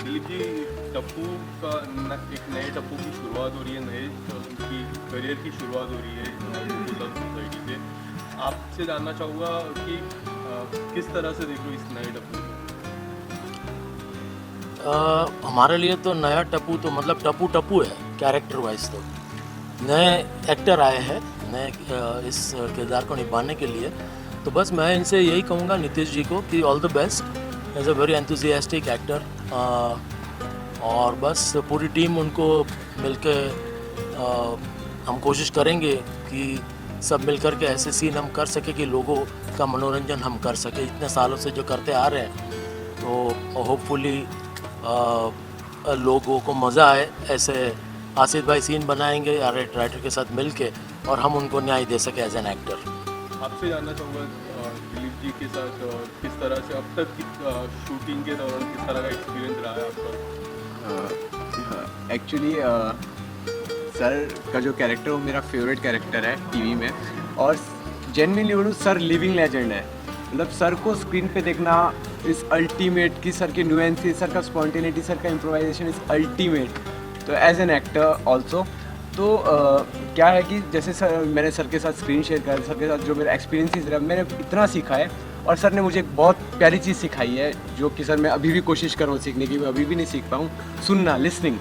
दिलीप जी, टप्पू का एक नए टप्पू की शुरुआत हो रही है, नए उनकी करियर की शुरुआत हो रही है गोकुलधाम सोसाइटी से। आपसे जानना चाहूँगा कि किस तरह से देखो इस नए टप्पू को? हमारे लिए तो नया टप्पू तो मतलब टप्पू टप्पू है कैरेक्टर वाइज। तो नए एक्टर आए हैं नए इस किरदार को निभाने के लिए। तो बस मैं इनसे यही कहूँगा नीतीश जी को कि all the best, as a very enthusiastic actor. और बस पूरी टीम उनको मिलके हम कोशिश करेंगे कि सब मिलकर के ऐसे सीन हम कर सके कि लोगों का मनोरंजन हम कर सके इतने सालों से जो करते आ रहे हैं। तो होपफुली लोगों को मज़ा आए। ऐसे आसिफ भाई सीन बनाएंगे राइटर के साथ मिलके और हम उनको न्याय दे सके एज एन एक्टर। आपसे जानना चाहूँगा दिलीप जी के साथ किस तरह से अब तक की शूटिंग के दौरान किस तरह का एक्सपीरियंस रहा है आपका? एक्चुअली सर का जो कैरेक्टर वो मेरा फेवरेट कैरेक्टर है टीवी में। और जेन्युइनली बोलूँ, सर लिविंग लेजेंड है। मतलब सर को स्क्रीन पे देखना इस अल्टीमेट की, सर के न्यूएंसी, सर का स्पॉन्टेनिटी, सर का इम्प्रोवाइजेशन इज़ अल्टीमेट। तो एज एन एक्टर ऑल्सो तो क्या है कि जैसे सर मैंने सर के साथ स्क्रीन शेयर करा, सर के साथ जो मेरा एक्सपीरियंस रहा, मैंने इतना सीखा है। और सर ने मुझे एक बहुत प्यारी चीज़ सिखाई है जो कि सर मैं अभी भी कोशिश कर रहा हूँ सीखने की, मैं अभी भी नहीं सीख पाऊँ। सुनना, लिसनिंग।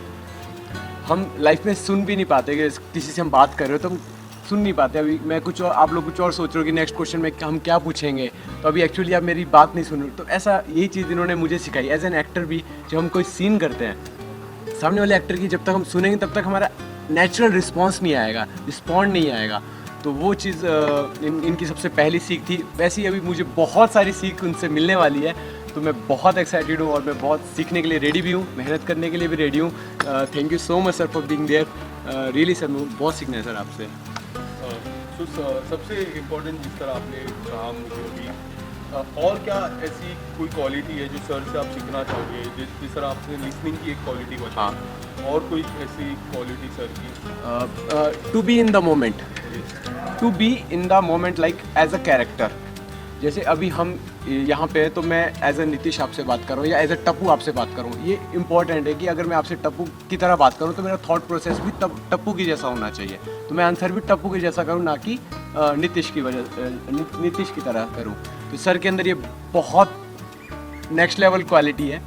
हम लाइफ में सुन भी नहीं पाते कि किसी से हम बात कर रहे हो तो हम सुन नहीं पाते। अभी मैं कुछ और, आप लोग कुछ और सोच रहे हो कि नेक्स्ट क्वेश्चन में हम क्या पूछेंगे, तो अभी एक्चुअली आप मेरी बात नहीं सुन रहे। तो ऐसा यही चीज़ इन्होंने मुझे सिखाई एज एन एक्टर भी। जब हम कोई सीन करते हैं सामने वाले एक्टर की, जब तक हम सुनेंगे तब तक हमारा नेचुरल रिस्पॉन्स नहीं आएगा, रिस्पॉन्ड नहीं आएगा। तो वो चीज़ इनकी सबसे पहली सीख थी। वैसे ही अभी मुझे बहुत सारी सीख उनसे मिलने वाली है, तो मैं बहुत एक्साइटेड हूँ और मैं बहुत सीखने के लिए रेडी भी हूँ, मेहनत करने के लिए भी रेडी हूँ। Thank you so much sir for being there. Really sir, बहुत सीखना है सर आपसे। सबसे इम्पोर्टेंट जिस तरह आपने कहा मुझे अभी, और क्या ऐसी कोई क्वालिटी है जो सर से आप सीखना चाहोगे? जिस तरह आपने लिसनिंग की एक क्वालिटी बताई, हाँ। और कोई ऐसी क्वालिटी सर की? To be in the moment, to be in the moment like as a character. जैसे अभी हम यहाँ पे हैं तो मैं एज अ नीतीश आपसे बात कर रहा हूँ या एज अ टप्पू आपसे बात कर रहा हूँ। ये इंपॉर्टेंट है कि अगर मैं आपसे टप्पू की तरह बात करूँ तो मेरा थॉट प्रोसेस भी टप्पू की जैसा होना चाहिए। तो मैं आंसर भी टप्पू की जैसा करूँ, ना कि नीतीश की तरह करूँ। तो सर के अंदर ये बहुत नेक्स्ट लेवल क्वालिटी है।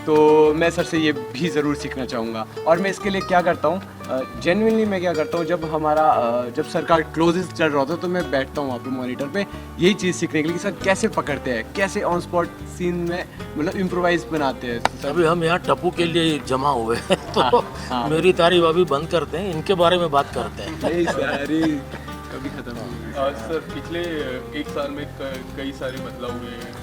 तो मैं सर से ये भी ज़रूर सीखना चाहूँगा। और मैं इसके लिए क्या करता हूँ, जेन्युइनली मैं क्या करता हूँ, जब सर का क्लोजेस्ट चल रहा होता है तो मैं बैठता हूँ वहाँ पे मॉनिटर पे, यही चीज़ सीखने के लिए कि सर कैसे पकड़ते हैं, कैसे ऑन स्पॉट सीन में मतलब इम्प्रोवाइज बनाते हैं। तो अभी हम यहाँ टप्पू के लिए जमा हुए हैं तो हाँ। मेरी तारीफ अभी बंद करते हैं, इनके बारे में बात करते हैं। नहीं सर, अरे कभी ख़त्म नहीं होगी। सर पिछले एक साल में कई सारे बदलाव हुए हैं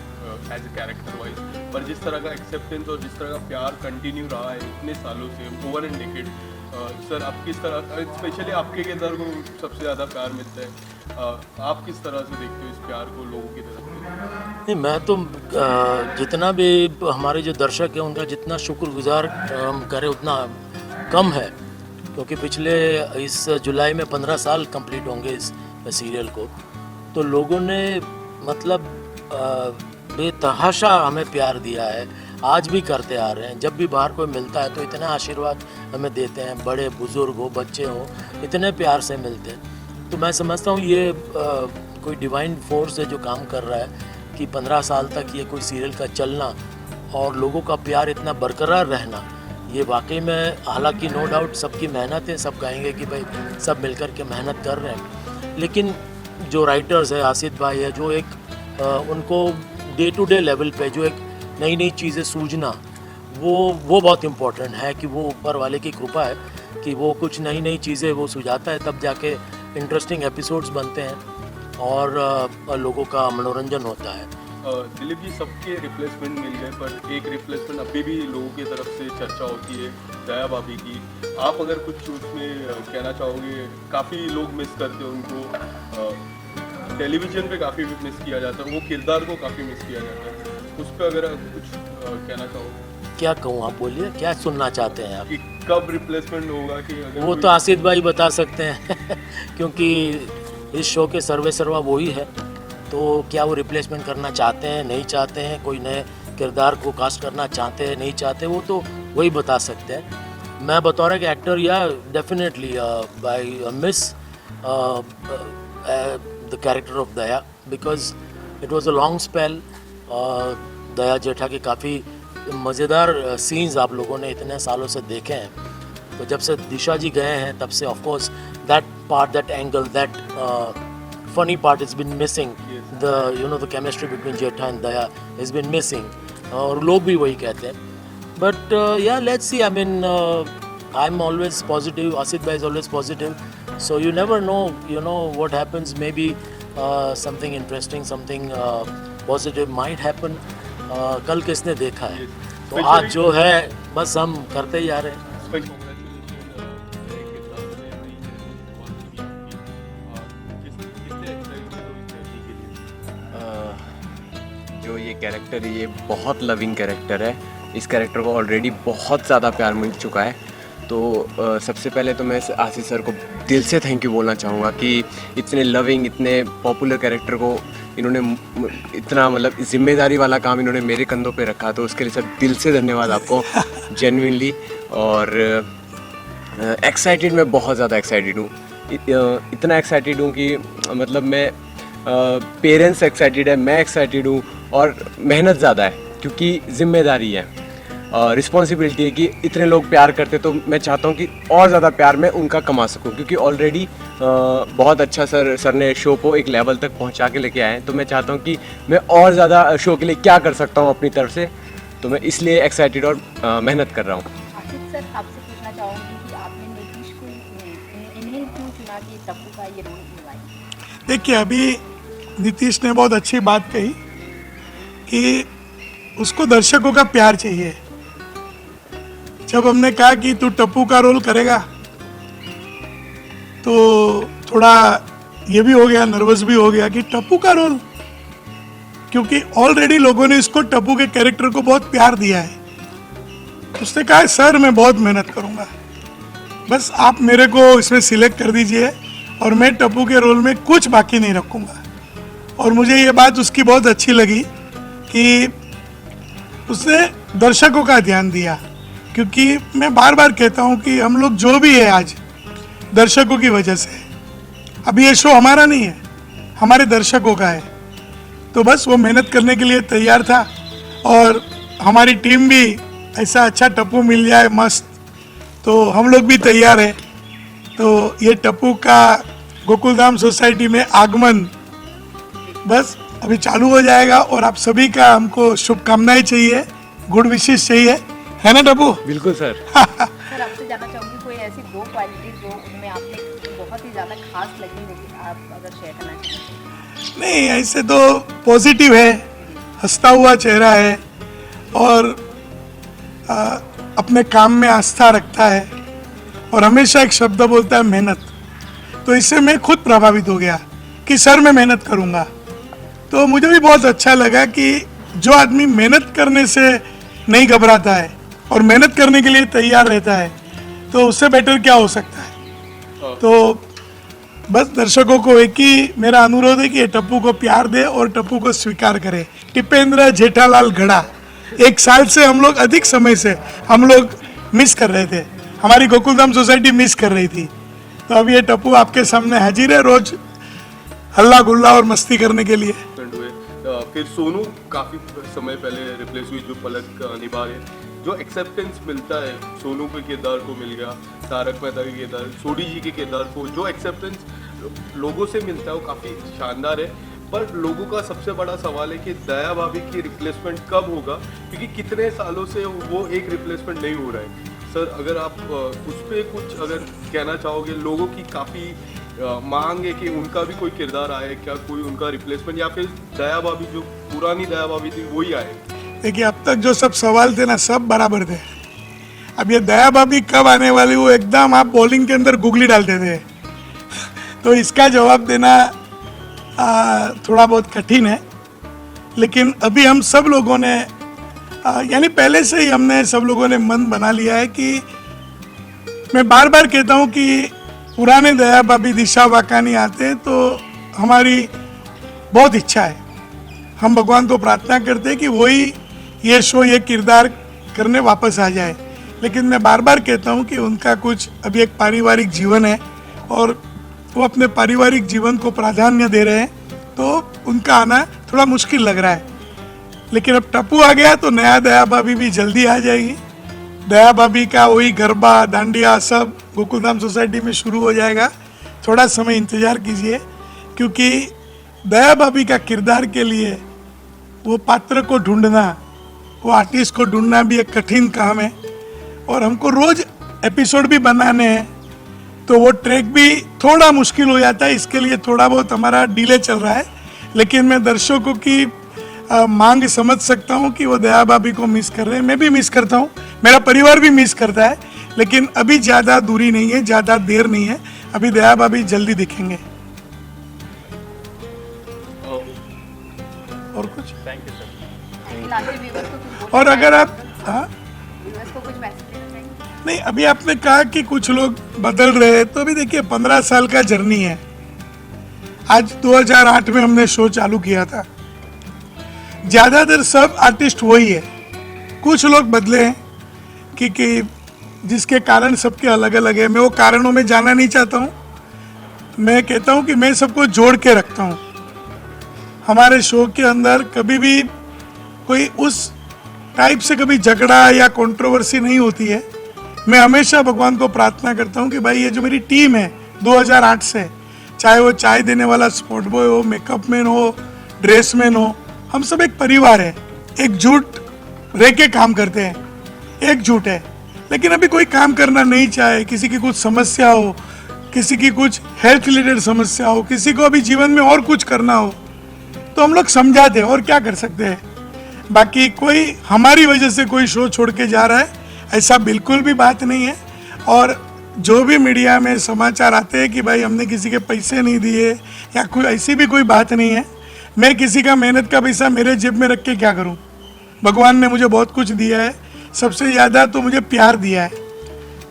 एज ए कैरेक्टर वाइज, पर जिस तरह का एक्सेप्टेंस और जिस तरह का प्यार कंटिन्यू रहा है इतने सालों से, ओवर एन डेकेड, सर आप किस तरह, स्पेशली आपके किरदार को सबसे ज़्यादा प्यार मिलता है, आप किस तरह से देखते हो इस प्यार को लोगों की तरफ से? नहीं, मैं तो जितना भी हमारे जो दर्शक हैं उनका जितना शुक्रगुजार हम करें उतना कम है, क्योंकि पिछले इस जुलाई में 15 साल कंप्लीट होंगे इस सीरियल को। तो लोगों ने मतलब बेतहाशा हमें प्यार दिया है, आज भी करते आ रहे हैं। जब भी बाहर कोई मिलता है तो इतना आशीर्वाद हमें देते हैं, बड़े बुज़ुर्ग हो, बच्चे हो, इतने प्यार से मिलते हैं। तो मैं समझता हूँ ये कोई डिवाइन फोर्स है जो काम कर रहा है कि 15 साल तक ये कोई सीरियल का चलना और लोगों का प्यार इतना बरकरार रहना, ये वाकई में, हालांकि नो डाउट सबकी मेहनत है, सब कहेंगे कि भाई सब मिलकर के मेहनत कर रहे हैं, लेकिन जो राइटर्स है, आसिफ भाई है, जो एक उनको डे टू डे लेवल पे जो एक नई नई चीज़ें सूझना, वो बहुत इम्पोर्टेंट है कि वो ऊपर वाले की कृपा है कि वो कुछ नई नई चीज़ें वो सुझाता है, तब जाके इंटरेस्टिंग एपिसोड्स बनते हैं और लोगों का मनोरंजन होता है। दिलीप जी, सबके रिप्लेसमेंट मिल गए, पर एक रिप्लेसमेंट अभी भी लोगों की तरफ से चर्चा होती है, दया भाभी की। आप अगर कुछ उसमें कहना चाहोगे? काफ़ी लोग मिस करते हैं उनको, टेलीविज़न पे काफ़ी मिस किया जाता है, वो किरदार को काफ़ी मिस किया जाता है, उस पर अगर कुछ कहना चाहोगे? क्या कहूँ, आप बोलिए, क्या सुनना चाहते हैं आप? कि कब रिप्लेसमेंट होगा? कि अगर वो तो आसिफ भाई बता सकते हैं क्योंकि इस शो के सर्वे सर्वा वही है। तो क्या वो रिप्लेसमेंट करना चाहते हैं, नहीं चाहते हैं, कोई नए किरदार को कास्ट करना चाहते हैं नहीं चाहते वो तो वही बता सकते हैं. मैं बतौर एक एक्टर या definitely I miss the character of Daya because it was a long spell. Daya Jetha के काफ़ी मज़ेदार सीन्स आप लोगों ने इतने सालों से देखे हैं. तो जब से दिशा जी गए हैं तब से of course that part that angle that funny part has been missing. The chemistry between Jetha and Daya has been missing. और लोग भी वही कहते हैं. But yeah, let's see. I mean, I'm always positive. Asit bhai is always positive. So you never know. What happens. Maybe something interesting, something positive might happen. कल किसने देखा है? तो आज जो है बस हम करते ही आ रहे हैं. जो ये कैरेक्टर है ये बहुत लविंग कैरेक्टर है. इस कैरेक्टर को ऑलरेडी बहुत ज़्यादा प्यार मिल चुका है. तो सबसे पहले तो मैं आशीष सर को दिल से थैंक यू बोलना चाहूँगा कि इतने लविंग इतने पॉपुलर कैरेक्टर को इन्होंने इतना मतलब जिम्मेदारी वाला काम इन्होंने मेरे कंधों पे रखा. तो उसके लिए सर दिल से धन्यवाद आपको जेन्युइनली. और एक्साइटेड मैं बहुत ज़्यादा एक्साइटेड हूँ. इतना एक्साइटेड हूँ कि मतलब मैं पेरेंट्स एक्साइटेड है, मैं एक्साइटेड हूँ. और मेहनत ज़्यादा है क्योंकि जिम्मेदारी है, रिस्पॉन्सिबिलिटी है कि इतने लोग प्यार करते. तो मैं चाहता हूँ कि और ज़्यादा प्यार मैं उनका कमा सकूँ क्योंकि ऑलरेडी बहुत अच्छा सर ने शो को एक लेवल तक पहुँचा के लेके आए हैं. तो मैं चाहता हूँ कि मैं और ज़्यादा शो के लिए क्या कर सकता हूँ अपनी तरफ से. तो मैं इसलिए एक्साइटेड और मेहनत कर रहा हूँ. आशीष सर, आपसे पूछना चाहूँगी कि आपने नीतीश को इन्हें क्यों चुना कि टप्पू का ये रोल निभाए? देखिए, अभी नीतीश ने बहुत अच्छी बात कही कि उसको दर्शकों का प्यार चाहिए. जब हमने कहा कि तू टप्पू का रोल करेगा तो थोड़ा ये भी हो गया, नर्वस भी हो गया कि टप्पू का रोल, क्योंकि ऑलरेडी लोगों ने इसको टप्पू के कैरेक्टर को बहुत प्यार दिया है. उसने कहा सर मैं बहुत मेहनत करूंगा, बस आप मेरे को इसमें सिलेक्ट कर दीजिए और मैं टप्पू के रोल में कुछ बाकी नहीं रखूंगा. और मुझे ये बात उसकी बहुत अच्छी लगी कि उसने दर्शकों का ध्यान दिया. क्योंकि मैं बार बार कहता हूँ कि हम लोग जो भी है आज दर्शकों की वजह से. अभी ये शो हमारा नहीं है, हमारे दर्शकों का है. तो बस वो मेहनत करने के लिए तैयार था. और हमारी टीम भी ऐसा अच्छा टप्पू मिल जाए मस्त, तो हम लोग भी तैयार है. तो ये टप्पू का गोकुलधाम सोसाइटी में आगमन बस अभी चालू हो जाएगा. और आप सभी का हमको शुभकामनाएं चाहिए, गुड विशेष चाहिए, है ना टप्पू? बिल्कुल सर. सर, आपसे जानना चाहूँगी कोई ऐसी 2 क्वालिटी जो उनमें आपने बहुत ही ज़्यादा खास लगी हो कि आप अगर शेयर करना चाहें? नहीं, ऐसे तो पॉजिटिव है, हंसता हुआ चेहरा है और अपने काम में आस्था रखता है और हमेशा एक शब्द बोलता है मेहनत. तो इससे मैं खुद प्रभावित हो गया कि सर मैं मेहनत करूँगा. तो मुझे भी बहुत अच्छा लगा कि जो आदमी मेहनत करने से नहीं घबराता है और मेहनत करने के लिए तैयार रहता है तो उससे बेटर क्या हो सकता है. तो बस दर्शकों को एक ही मेरा अनुरोध है कि ये टप्पू को प्यार दे और टप्पू को स्वीकार करे. टिपेंद्र जेठालाल गढ़ा 1 साल से हम लोग अधिक समय से हम लोग मिस कर रहे थे, हमारी गोकुलधाम सोसाइटी मिस कर रही थी. तो अब ये टप्पू आपके सामने हाजिर है रोज हल्ला गुल्ला और मस्ती करने के लिए. फिर सोनू काफ़ी समय पहले रिप्लेस हुई जो पलक निभा रहे. जो एक्सेप्टेंस मिलता है सोनू के किरदार को मिल गया, तारक मेहता के किरदार, सोडी जी के किरदार को जो एक्सेप्टेंस लोगों से मिलता है वो काफ़ी शानदार है. पर लोगों का सबसे बड़ा सवाल है कि दया भाभी की रिप्लेसमेंट कब होगा, क्योंकि कितने सालों से वो एक रिप्लेसमेंट नहीं हो रहा है. सर, अगर आप उस पर कुछ अगर कहना चाहोगे, लोगों की काफ़ी मांग है कि उनका भी कोई किरदार आए, क्या कोई उनका रिप्लेसमेंट या फिर दया भाभी जो पुरानी दया भाभी थी वही आए? देखिए, अब तक जो सब सवाल थे ना सब बराबर थे. अब ये दया भाभी कब आने वाली, वो एकदम आप बॉलिंग के अंदर गुगली डालते थे. तो इसका जवाब देना थोड़ा बहुत कठिन है. लेकिन अभी हम सब लोगों ने यानी पहले से ही हमने सब लोगों ने मन बना लिया है कि मैं बार बार कहता हूँ कि पुराने दया भाभी दिशा वाकानी आते हैं तो हमारी बहुत इच्छा है, हम भगवान को प्रार्थना करते हैं कि वही ये शो ये किरदार करने वापस आ जाए। लेकिन मैं बार बार कहता हूँ कि उनका कुछ अभी एक पारिवारिक जीवन है और वो अपने पारिवारिक जीवन को प्राधान्य दे रहे हैं, तो उनका आना थोड़ा मुश्किल लग रहा है। लेकिन अब टप्पू आ गया तो नया दया भाभी भी जल्दी आ जाएगी। दया भाभी का वही गरबा दांडिया सब गोकुलधाम सोसाइटी में शुरू हो जाएगा। थोड़ा समय इंतजार कीजिए, क्योंकि दया भाभी का किरदार के लिए वो पात्र को ढूंढना, वो आर्टिस्ट को ढूंढना भी एक कठिन काम है और हमको रोज एपिसोड भी बनाने हैं, तो वो ट्रैक भी थोड़ा मुश्किल हो जाता है। इसके लिए थोड़ा बहुत हमारा डिले चल रहा है। लेकिन मैं दर्शकों की मांग समझ सकता हूँ कि वो दया भाभी को मिस कर रहे हैं। मैं भी मिस करता हूँ, मेरा परिवार भी मिस करता है। लेकिन अभी ज़्यादा दूरी नहीं है, ज़्यादा देर नहीं है, अभी दया भाभी जल्दी दिखेंगे। और कुछ लास्ट व्यूअर्स को कुछ बोलना और अगर आप व्यूअर्स को कुछ मैसेज देना चाहेंगे? नहीं, अभी आपने कहा कि कुछ लोग बदल रहे हैं, तो अभी देखिए 15 साल का जर्नी है। आज 2008 में हमने शो चालू किया था। ज़्यादातर सब आर्टिस्ट वही है, कुछ लोग बदले हैं कि जिसके कारण सबके अलग अलग है। मैं वो कारणों में जाना नहीं चाहता हूँ। मैं कहता हूँ कि मैं सबको जोड़ के रखता हूँ। हमारे शो के अंदर कभी भी कोई उस टाइप से कभी झगड़ा या कंट्रोवर्सी नहीं होती है। मैं हमेशा भगवान को प्रार्थना करता हूँ कि भाई ये जो मेरी टीम है 2008 से, चाहे वो चाय देने वाला स्पॉट बॉय हो, मेकअप मैन हो, ड्रेसमैन हो, हम सब एक परिवार है, एकजुट रह के काम करते हैं, एकजुट है। लेकिन अभी कोई काम करना नहीं चाहे, किसी की कुछ समस्या हो, किसी की कुछ हेल्थ रिलेटेड समस्या हो, किसी को अभी जीवन में और कुछ करना हो, तो हम लोग समझाते हैं और क्या कर सकते हैं। बाकी कोई हमारी वजह से कोई शो छोड़ के जा रहा है, ऐसा बिल्कुल भी बात नहीं है। और जो भी मीडिया में समाचार आते हैं कि भाई हमने किसी के पैसे नहीं दिए या कोई ऐसी भी कोई बात नहीं है। मैं किसी का मेहनत का पैसा मेरे जेब में रख के क्या करूं? भगवान ने मुझे बहुत कुछ दिया है, सबसे ज़्यादा तो मुझे प्यार दिया है।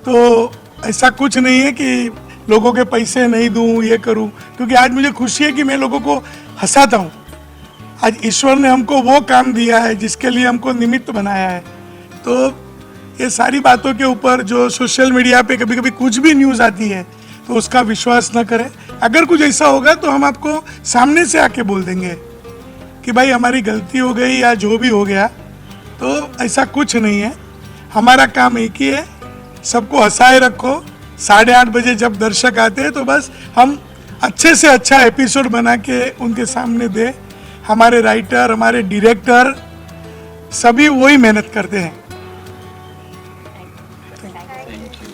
तो ऐसा कुछ नहीं है कि लोगों के पैसे नहीं दूं, ये करूं, क्योंकि आज मुझे खुशी है कि मैं लोगों को हंसाता हूं। आज ईश्वर ने हमको वो काम दिया है जिसके लिए हमको निमित्त बनाया है। तो ये सारी बातों के ऊपर जो सोशल मीडिया पे कभी कभी कुछ भी न्यूज़ आती है तो उसका विश्वास न करें। अगर कुछ ऐसा होगा तो हम आपको सामने से आके बोल देंगे कि भाई हमारी गलती हो गई या जो भी हो गया। तो ऐसा कुछ नहीं है, हमारा काम एक ही है, सबको हंसाए रखो। 8:30 बजे जब दर्शक आते हैं तो बस हम अच्छे से अच्छा एपिसोड बना के उनके सामने दें। हमारे राइटर, हमारे डायरेक्टर सभी वही मेहनत करते हैं। Thank you.